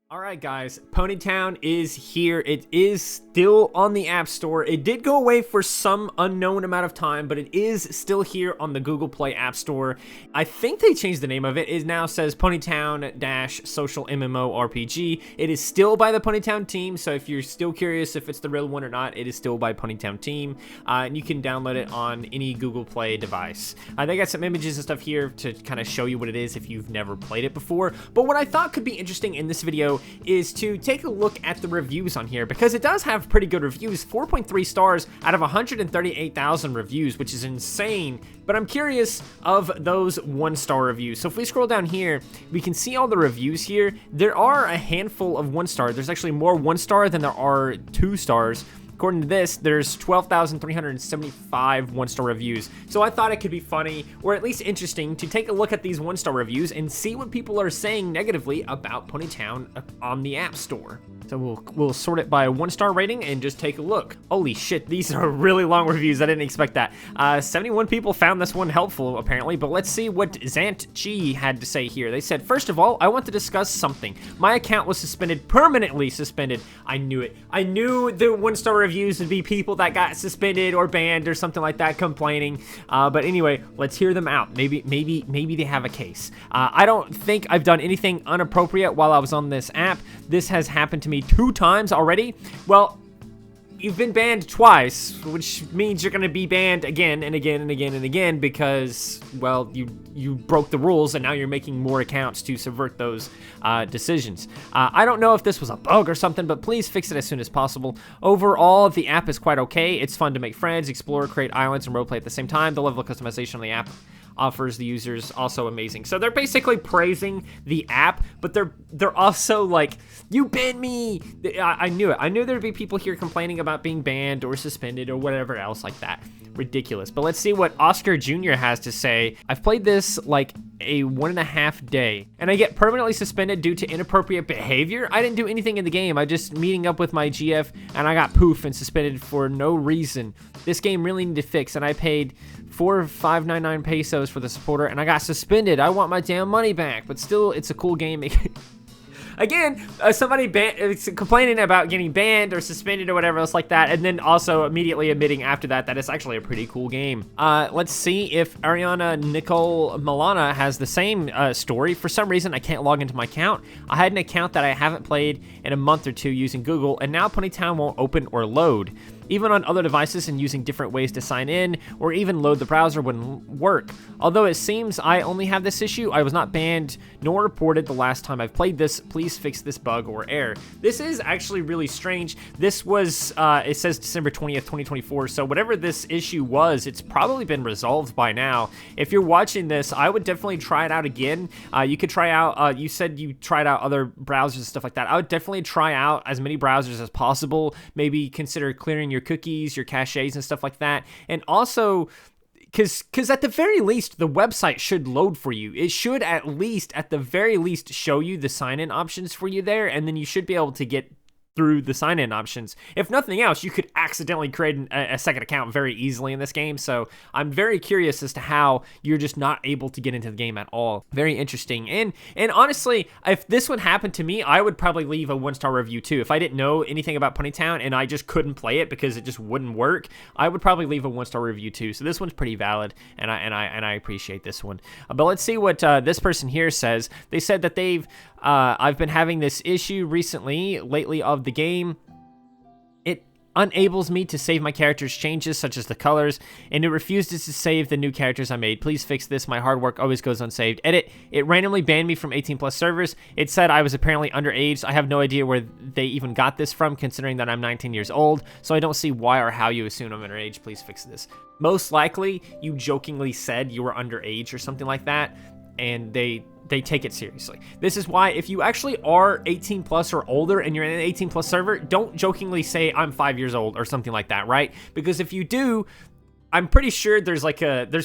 Alright guys, Ponytown is here. It is still on the App Store. It did go away for some unknown amount of time, but it is still here on the Google Play App Store. I think they changed the name of it. It now says Ponytown-Social MMORPG. It is still by the Ponytown team, so if you're still curious if it's the real one or not, it is still by Ponytown team, and you can download it on any Google Play device. They got some images and stuff here to kind of show you what it is if you've never played it before, but what I thought could be interesting in this video is to take a look at the reviews on here, because it does have pretty good reviews. 4.3 stars out of 138,000 reviews, which is insane, but I'm curious of those 1-star reviews. So if we scroll down here, we can see all the reviews here. There are a handful of 1-star. There's actually more 1-star than there are 2 stars. According to this, there's 12,375 1-star reviews. So I thought it could be funny, or at least interesting, to take a look at these 1-star reviews and see what people are saying negatively about Ponytown on the App Store. So we'll sort it by a 1-star rating and just take a look. Holy shit, these are really long reviews. I didn't expect that. 71 people found this one helpful, apparently, but let's see what Zant Chi had to say here. They said, first of all, I want to discuss something. My account was suspended, permanently suspended. I knew it. I knew the 1-star reviews would be people that got suspended or banned or something like that complaining. But anyway, let's hear them out. Maybe they have a case. I don't think I've done anything inappropriate while I was on this app. This has happened to me 2 times already. Well, you've been banned twice, which means you're going to be banned again and again and again and again because, well, you broke the rules and now you're making more accounts to subvert those decisions. I don't know if this was a bug or something, but please fix it as soon as possible. Overall, the app is quite okay. It's fun to make friends, explore, create islands, and roleplay at the same time. The level of customization on the app offers the users also amazing. So they're basically praising the app, but they're also like, you banned me. I knew it. I knew there'd be people here complaining about being banned or suspended or whatever else like that. Ridiculous. But let's see what Oscar Jr. has to say. I've played this like a 1.5 day and I get permanently suspended due to inappropriate behavior. I didn't do anything in the game. I just meeting up with my GF and I got poof and suspended for no reason. This game really needed to fix, and I paid 4,599 pesos for the supporter and I got suspended. I want my damn money back, but still, it's a cool game. Again, somebody complaining about getting banned or suspended or whatever else like that, and then also immediately admitting after that that it's actually a pretty cool game. Let's see if Ariana Nicole Milana has the same story. For some reason, I can't log into my account. I had an account that I haven't played in a month or 2 using Google, and now Ponytown won't open or load. Even on other devices and using different ways to sign in or even load the browser wouldn't work. Although it seems I only have this issue, I was not banned nor reported the last time I've played this. Please fix this bug or error. This is actually really strange. This was, it says December 20th, 2024, so whatever this issue was, it's probably been resolved by now. If you're watching this, I would definitely try it out again. You could try out, you said you tried out other browsers and stuff like that. I would definitely try out as many browsers as possible. Maybe consider clearing your cookies, your caches, and stuff like that. And also, because at the very least, the website should load for you. It should at the very least, show you the sign-in options for you there, and then you should be able to get through the sign-in options. If nothing else, you could accidentally create a second account very easily in this game, so I'm very curious as to how you're just not able to get into the game at all. Very interesting. And honestly, if this would happen to me, I would probably leave a 1-star review too. If I didn't know anything about Ponytown and I just couldn't play it because it just wouldn't work, I would probably leave a 1-star review too. So this one's pretty valid, and I appreciate this one. But let's see what this person here says. They said that I've been having this issue lately of the game. It enables me to save my character's changes, such as the colors, and it refuses to save the new characters I made. Please fix this. My hard work always goes unsaved. Edit. It randomly banned me from 18+ servers. It said I was apparently underage. I have no idea where they even got this from, considering that I'm 19 years old, so I don't see why or how you assume I'm underage. Please fix this. Most likely, you jokingly said you were underage or something like that, and they take it seriously. This is why if you actually are 18 plus or older and you're in an 18 plus server, don't jokingly say I'm 5 years old or something like that, right? Because if you do, I'm pretty sure there's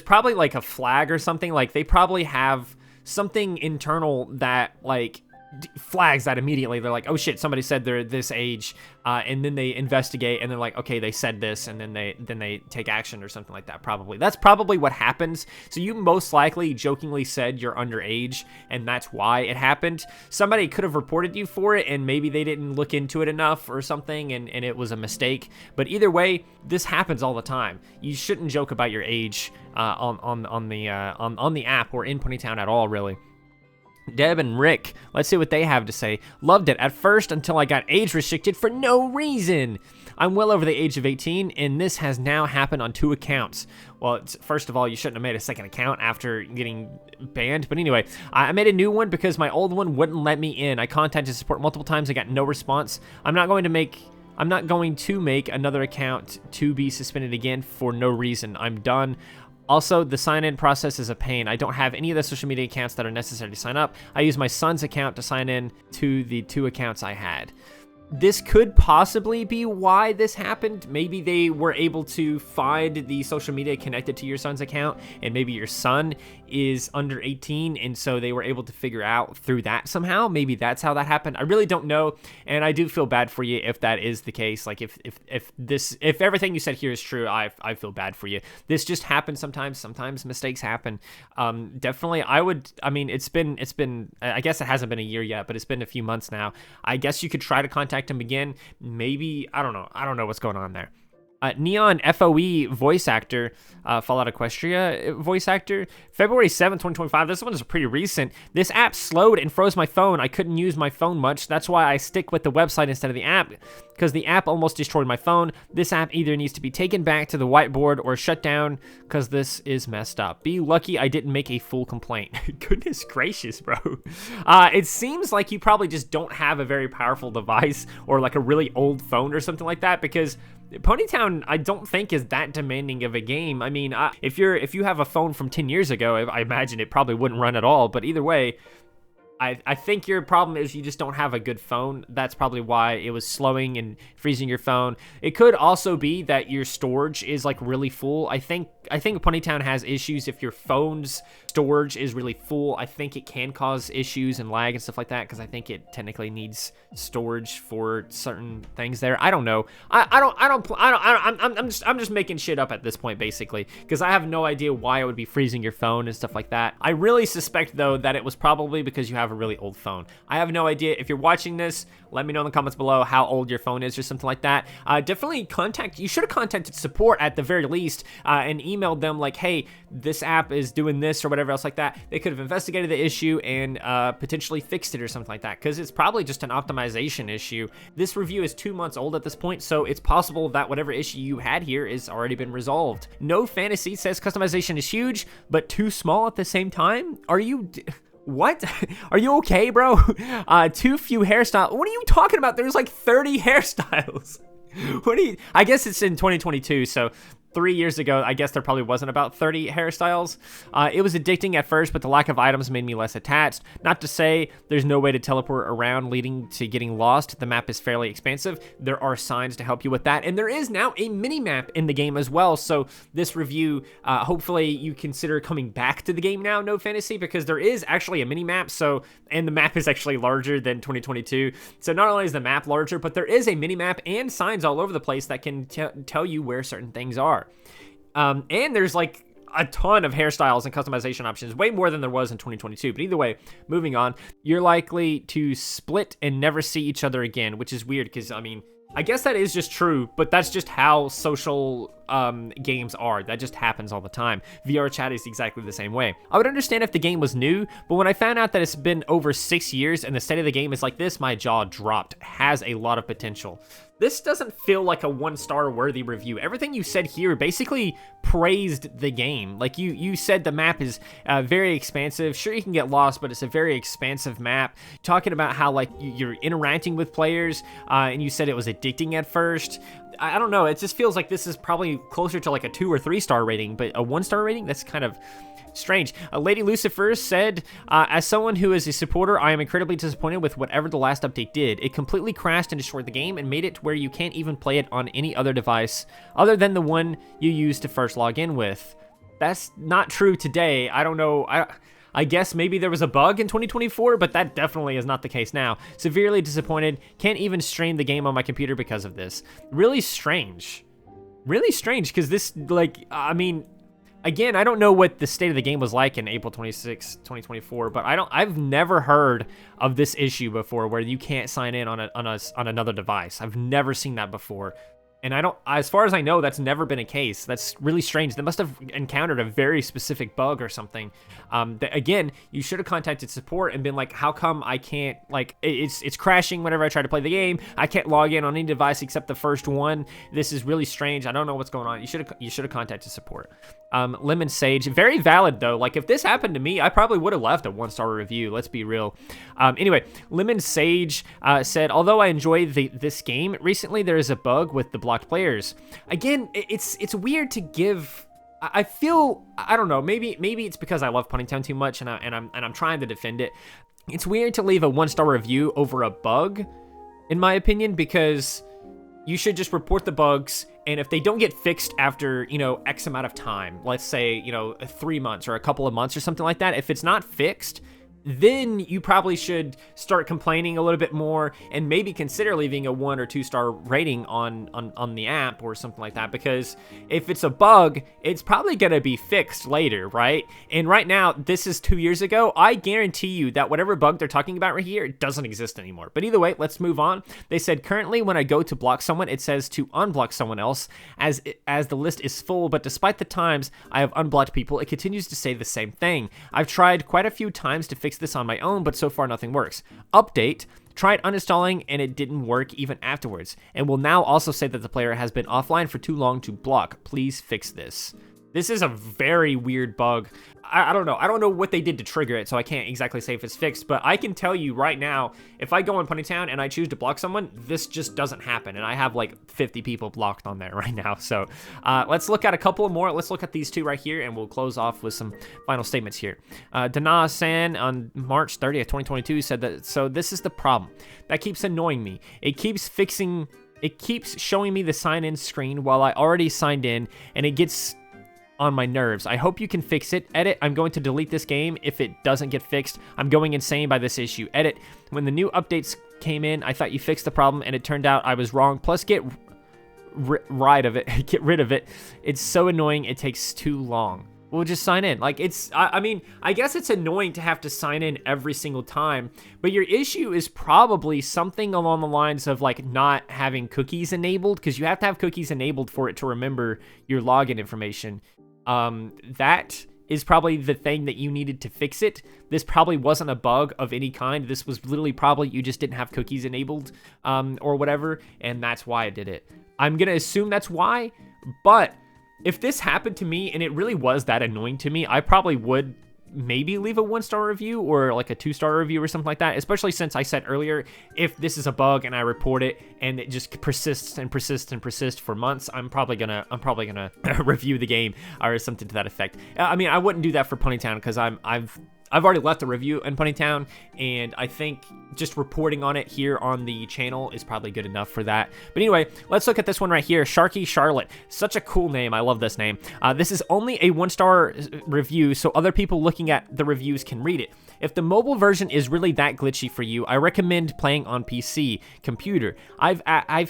probably like a flag or something. Like they probably have something internal that like flags that immediately. They're like, oh shit, somebody said they're this age, and then they investigate, and they're like, okay, they said this, and then they take action or something like that. Probably that's probably what happens. So you most likely jokingly said you're underage, and that's why it happened. Somebody could have reported you for it, and maybe they didn't look into it enough or something, and it was a mistake. But either way, this happens all the time. You shouldn't joke about your age on the app or in Ponytown at all, really. Deb and Rick, let's see what they have to say. Loved it at first until I got age restricted for no reason. I'm well over the age of 18, and this has now happened on 2 accounts. Well, first of all, you shouldn't have made a second account after getting banned. But anyway, I made a new one because my old one wouldn't let me in. I contacted support multiple times and got no response. I'm not going to make another account to be suspended again for no reason. I'm done. Also, the sign-in process is a pain. I don't have any of the social media accounts that are necessary to sign up. I use my son's account to sign in to the 2 accounts I had. This could possibly be why this happened. Maybe they were able to find the social media connected to your son's account, and maybe your son is under 18, and so they were able to figure out through that somehow. Maybe that's how that happened. I really don't know, and I do feel bad for you if that is the case. Like if everything you said here is true, I feel bad for you. This just happens sometimes. Sometimes mistakes happen. Definitely, I mean, it's been. I guess it hasn't been a year yet, but it's been a few months now. I guess you could try to contact him again. Maybe, I don't know what's going on there. Neon FOE voice actor, Fallout Equestria voice actor, February 7th, 2025. This one is pretty recent. This app slowed and froze my phone. I couldn't use my phone much. That's why I stick with the website instead of the app, because the app almost destroyed my phone. This app either needs to be taken back to the whiteboard or shut down, because this is messed up. Be lucky I didn't make a full complaint. Goodness gracious, bro. It seems like you probably just don't have a very powerful device or like a really old phone or something like that, because Ponytown, I don't think, is that demanding of a game. I mean, if you have a phone from 10 years ago, I imagine it probably wouldn't run at all. But either way, I think your problem is you just don't have a good phone. That's probably why it was slowing and freezing your phone. It could also be that your storage is like really full. I think Ponytown has issues if your phone's storage is really full. I think it can cause issues and lag and stuff like that, because I think it technically needs storage for certain things there. I don't know. I'm just making shit up at this point, basically, because I have no idea why it would be freezing your phone and stuff like that. I really suspect, though, that it was probably because you have a really old phone. I have no idea. If you're watching this, let me know in the comments below how old your phone is or something like that. Definitely you should have contacted support at the very least, and emailed them like, hey, this app is doing this or whatever else like that. They could have investigated the issue and potentially fixed it or something like that, because it's probably just an optimization issue. This review is 2 months old at this point, so it's possible that whatever issue you had here has already been resolved. No Fantasy says customization is huge, but too small at the same time? Are you... What? Are you okay, bro? Too few hairstyles. What are you talking about? There's like 30 hairstyles. I guess it's in 2022, so 3 years ago, I guess there probably wasn't about 30 hairstyles. It was addicting at first, but the lack of items made me less attached. Not to say there's no way to teleport around, leading to getting lost. The map is fairly expansive. There are signs to help you with that, and there is now a mini-map in the game as well. So this review, hopefully you consider coming back to the game now, No Fantasy, because there is actually a mini-map, and the map is actually larger than 2022. So not only is the map larger, but there is a mini-map and signs all over the place that can tell you where certain things are. And there's like a ton of hairstyles and customization options, way more than there was in 2022. But either way, moving on, you're likely to split and never see each other again, which is weird because, I mean, I guess that is just true, but that's just how social games are. That just happens all the time. VR chat is exactly the same way. I would understand if the game was new, but when I found out that it's been over 6 years and the state of the game is like this, my jaw dropped. It has a lot of potential. This doesn't feel like a 1-star worthy review. Everything you said here basically praised the game. Like you said the map is very expansive. Sure, you can get lost, but it's a very expansive map. Talking about how like you're interacting with players, and you said it was addicting at first. I don't know. It just feels like this is probably closer to like a 2 or 3-star rating, but a 1-star rating? That's kind of strange. Lady Lucifer said, as someone who is a supporter, I am incredibly disappointed with whatever the last update did. It completely crashed and destroyed the game and made it to where you can't even play it on any other device other than the one you used to first log in with. That's not true today. I don't know. I guess maybe there was a bug in 2024, but that definitely is not the case now. Severely disappointed. Can't even stream the game on my computer because of this. Really strange. Really strange, because this, like, I mean, again, I don't know what the state of the game was like in April 26, 2024, but I've never heard of this issue before where you can't sign in on another device. I've never seen that before. And as far as I know, that's never been a case. That's really strange. They must have encountered a very specific bug or something. Again, you should have contacted support and been like, how come I can't, like, it's crashing whenever I try to play the game. I can't log in on any device except the first one. This is really strange. I don't know what's going on. You should have contacted support. Lemon Sage, very valid though. Like, if this happened to me, I probably would have left a 1-star review. Let's be real. Anyway, Lemon Sage said, although I enjoy this game, recently there is a bug with the blocked players. Again, it's weird to give. I feel, I don't know, maybe it's because I love ponytown too much and I'm trying to defend it. It's weird to leave a 1-star review over a bug, in my opinion, because you should just report the bugs, and if they don't get fixed after, you know, X amount of time, let's say, you know, 3 months or a couple of months or something like that, if it's not fixed, then you probably should start complaining a little bit more and maybe consider leaving a 1 or 2-star rating on the app or something like that, because if it's a bug, it's probably going to be fixed later, right? And right now, this is 2 years ago. I guarantee you that whatever bug they're talking about right here, it doesn't exist anymore. But either way, let's move on. They said, currently when I go to block someone, it says to unblock someone else as the list is full, but despite the times I have unblocked people, it continues to say the same thing. I've tried quite a few times to fix this on my own, but so far nothing works. Update, tried uninstalling and it didn't work even afterwards, and will now also say that the player has been offline for too long to block. Please fix this. This is a very weird bug. I don't know. I don't know what they did to trigger it, so I can't exactly say if it's fixed, but I can tell you right now, if I go on ponytown and I choose to block someone, this just doesn't happen, and I have like 50 people blocked on there right now. So let's look at a couple more. Let's look at these two right here, and we'll close off with some final statements here. Dana-san on March 30th, 2022 said that, so this is the problem. That keeps annoying me. It keeps showing me the sign-in screen while I already signed in, and it gets on my nerves. I hope you can fix it. Edit, I'm going to delete this game if it doesn't get fixed. I'm going insane by this issue. Edit, when the new updates came in, I thought you fixed the problem and it turned out I was wrong. Plus, get rid of it. Get rid of it. It's so annoying. It takes too long. We'll just sign in. Like, I mean, I guess it's annoying to have to sign in every single time, but your issue is probably something along the lines of like not having cookies enabled, because you have to have cookies enabled for it to remember your login information. That is probably the thing that you needed to fix it. This probably wasn't a bug of any kind. This was literally probably you just didn't have cookies enabled or whatever, and that's why it did it. I'm gonna assume that's why, but if this happened to me and it really was that annoying to me, I probably would maybe leave a 1-star review or like a 2-star review or something like that, especially since I said earlier, if this is a bug and I report it and it just persists and persists and persists for months, I'm probably gonna review the game or something to that effect. I mean, I wouldn't do that for ponytown because I've already left a review in ponytown, and I think just reporting on it here on the channel is probably good enough for that. But anyway, let's look at this one right here. Sharky Charlotte. Such a cool name. I love this name. This is only a 1-star review, so other people looking at the reviews can read it. If the mobile version is really that glitchy for you, I recommend playing on PC, computer. I've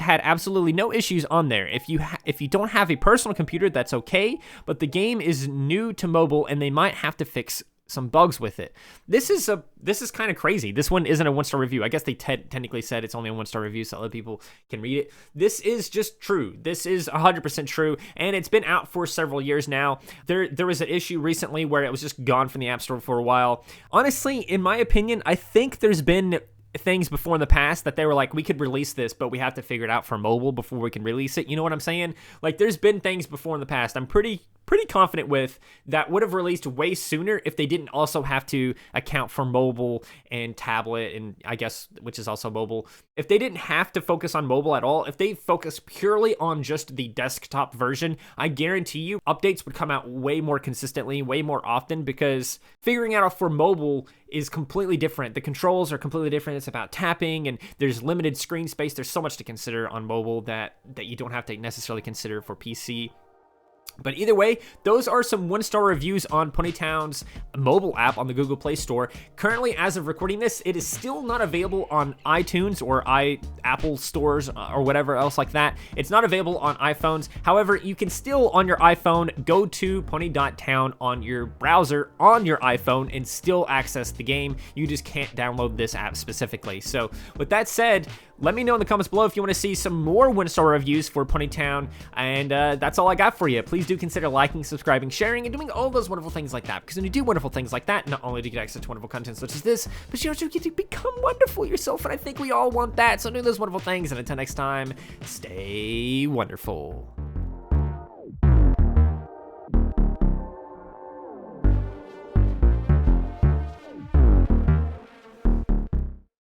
had absolutely no issues on there. If you don't have a personal computer, that's okay, but the game is new to mobile, and they might have to fix some bugs with it. This is kind of crazy. This one isn't a 1-star review. I guess they technically said it's only a 1-star review so other people can read it. This is just true. This is 100% true, and it's been out for several years now. There was an issue recently where it was just gone from the App Store for a while. Honestly, in my opinion, I think there's been things before in the past that they were like, we could release this, but we have to figure it out for mobile before we can release it. You know what I'm saying? Like, there's been things before in the past I'm pretty confident with that would have released way sooner if they didn't also have to account for mobile and tablet, and I guess which is also mobile. If they didn't have to focus on mobile at all, if they focused purely on just the desktop version, I guarantee you updates would come out way more consistently, way more often, because figuring out for mobile is completely different. The controls are completely different. It's about tapping, and there's limited screen space. There's so much to consider on mobile that you don't have to necessarily consider for PC. But either way, those are some 1-star reviews on Ponytown's mobile app on the Google Play Store. Currently, as of recording this, it is still not available on iTunes or Apple stores or whatever else like that. It's not available on iPhones. However, you can still, on your iPhone, go to pony.town on your browser on your iPhone and still access the game. You just can't download this app specifically. So with that said, let me know in the comments below if you want to see some more 1-star reviews for Ponytown. And that's all I got for you. Please do consider liking, subscribing, sharing, and doing all those wonderful things like that. Because when you do wonderful things like that, not only do you get access to wonderful content such as this, but you also get to become wonderful yourself. And I think we all want that. So do those wonderful things. And until next time, stay wonderful.